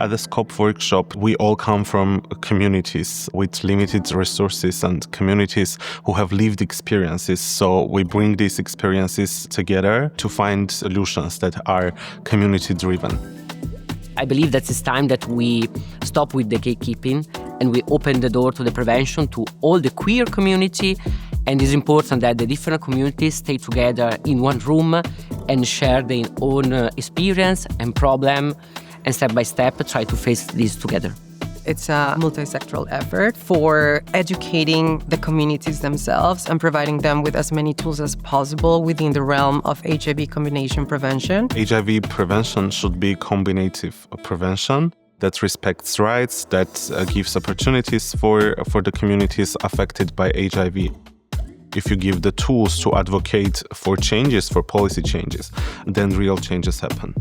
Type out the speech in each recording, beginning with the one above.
At the Scope workshop, we all come from communities with limited resources and communities who have lived experiences. So we bring these experiences together to find solutions that are community-driven. I believe that it's time that we stop with the gatekeeping and we open the door to the prevention to all the queer community. And it's important that the different communities stay together in one room and share their own experience and problem, and step by step try to face this together. It's a multi-sectoral effort for educating the communities themselves and providing them with as many tools as possible within the realm of HIV combination prevention. HIV prevention should be combinative prevention that respects rights, that gives opportunities for the communities affected by HIV. If you give the tools to advocate for changes, for policy changes, then real changes happen.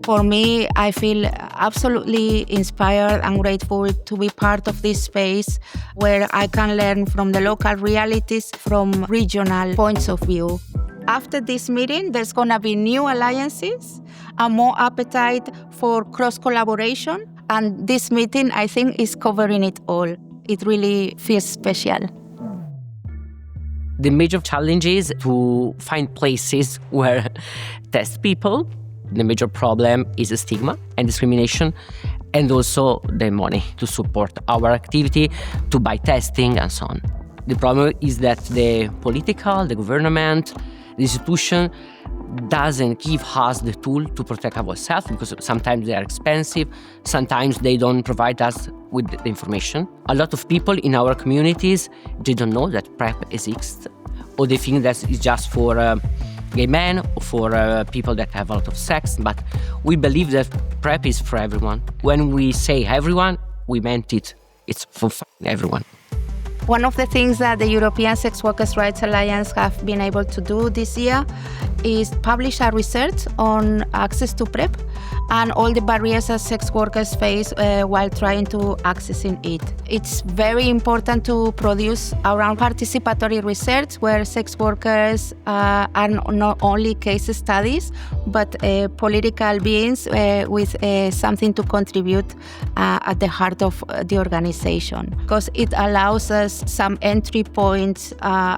For me, I feel absolutely inspired and grateful to be part of this space where I can learn from the local realities, from regional points of view. After this meeting, there's going to be new alliances and more appetite for cross-collaboration. And this meeting, I think, is covering it all. It really feels special. The major challenge is to find places where test people. The major problem is the stigma and discrimination, and also the money to support our activity, to buy testing and so on. The problem is that the political, the government, the institution doesn't give us the tool to protect ourselves, because sometimes they are expensive, sometimes they don't provide us with the information. A lot of people in our communities, they don't know that PrEP exists, or they think that it's just for gay men or for people that have a lot of sex, but we believe that PrEP is for everyone. When we say everyone, we meant it. It's for everyone. One of the things that the European Sex Workers' Rights Alliance have been able to do this year is publish a research on access to PrEP and all the barriers that sex workers face while trying to accessing it. It's very important to produce around participatory research where sex workers are not only case studies, but political beings with something to contribute at the heart of the organization, because it allows us some entry points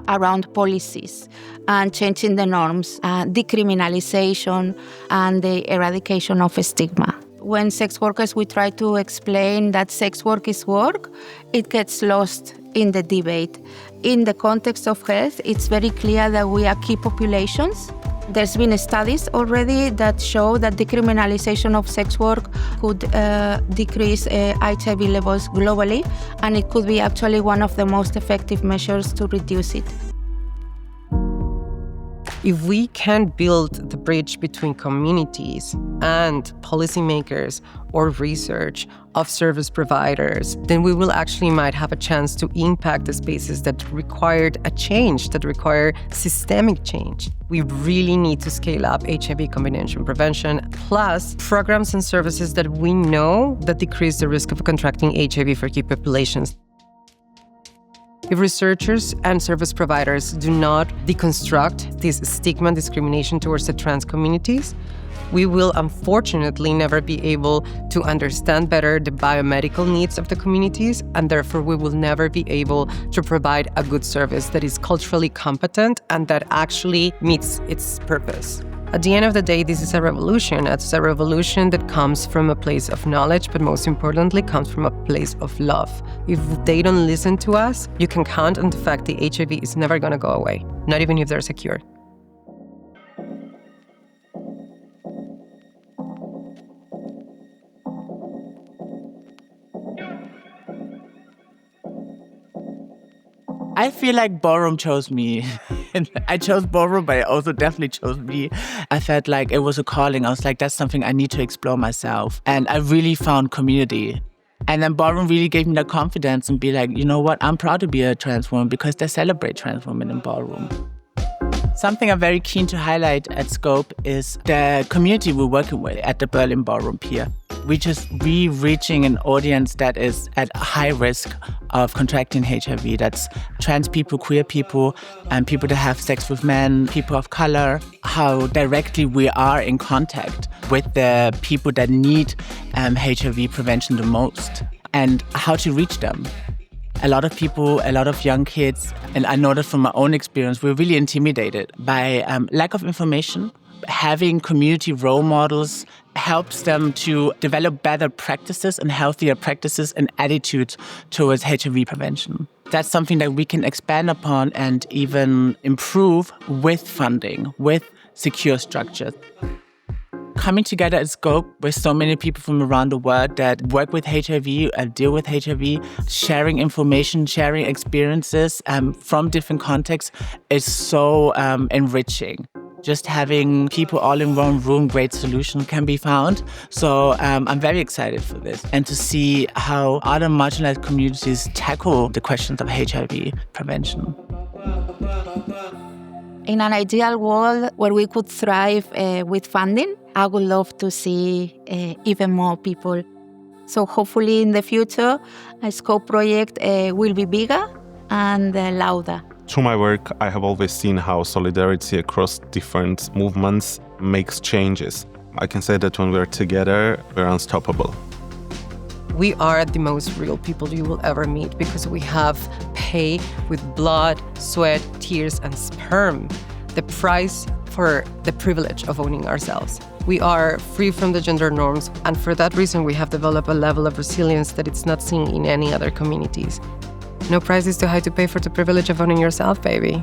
around policies and changing the norms, decriminalization, and the eradication of stigma. When sex workers, we try to explain that sex work is work, it gets lost in the debate. In the context of health, it's very clear that we are key populations. There's been studies already that show that decriminalization of sex work could decrease HIV levels globally, and it could be actually one of the most effective measures to reduce it. If we can build the bridge between communities and policymakers or research of service providers, then we will actually might have a chance to impact the spaces that required a change, that require systemic change. We really need to scale up HIV combination prevention, plus programs and services that we know that decrease the risk of contracting HIV for key populations. If researchers and service providers do not deconstruct this stigma and discrimination towards the trans communities, we will unfortunately never be able to understand better the biomedical needs of the communities, and therefore we will never be able to provide a good service that is culturally competent and that actually meets its purpose. At the end of the day, this is a revolution. It's a revolution that comes from a place of knowledge, but most importantly, comes from a place of love. If they don't listen to us, you can count on the fact that HIV is never going to go away, not even if there's a cure. I feel like ballroom chose me. I chose ballroom, but it also definitely chose me. I felt like it was a calling. I was like, that's something I need to explore myself. And I really found community. And then ballroom really gave me the confidence and be like, you know what, I'm proud to be a trans woman because they celebrate trans women in ballroom. Something I'm very keen to highlight at Scope is the community we're working with at the Berlin Ballroom Pier. We're just reaching an audience that is at high risk of contracting HIV. That's trans people, queer people, and people that have sex with men, people of color. How directly we are in contact with the people that need HIV prevention the most, and how to reach them. A lot of people, a lot of young kids, and I know that from my own experience, we're really intimidated by lack of information. Having community role models helps them to develop better practices and healthier practices and attitudes towards HIV prevention. That's something that we can expand upon and even improve with funding, with secure structures. Coming together at Scope with so many people from around the world that work with HIV and deal with HIV, sharing information, sharing experiences from different contexts is so enriching. Just having people all in one room, great solution can be found. So I'm very excited for this and to see how other marginalized communities tackle the questions of HIV prevention. In an ideal world where we could thrive with funding, I would love to see even more people. So hopefully in the future, a Scope project will be bigger and louder. Through my work, I have always seen how solidarity across different movements makes changes. I can say that when we're together, we're unstoppable. We are the most real people you will ever meet because we have paid with blood, sweat, tears, and sperm the price for the privilege of owning ourselves. We are free from the gender norms, and for that reason, we have developed a level of resilience that it's not seen in any other communities. No price is too high to pay for the privilege of owning yourself, baby.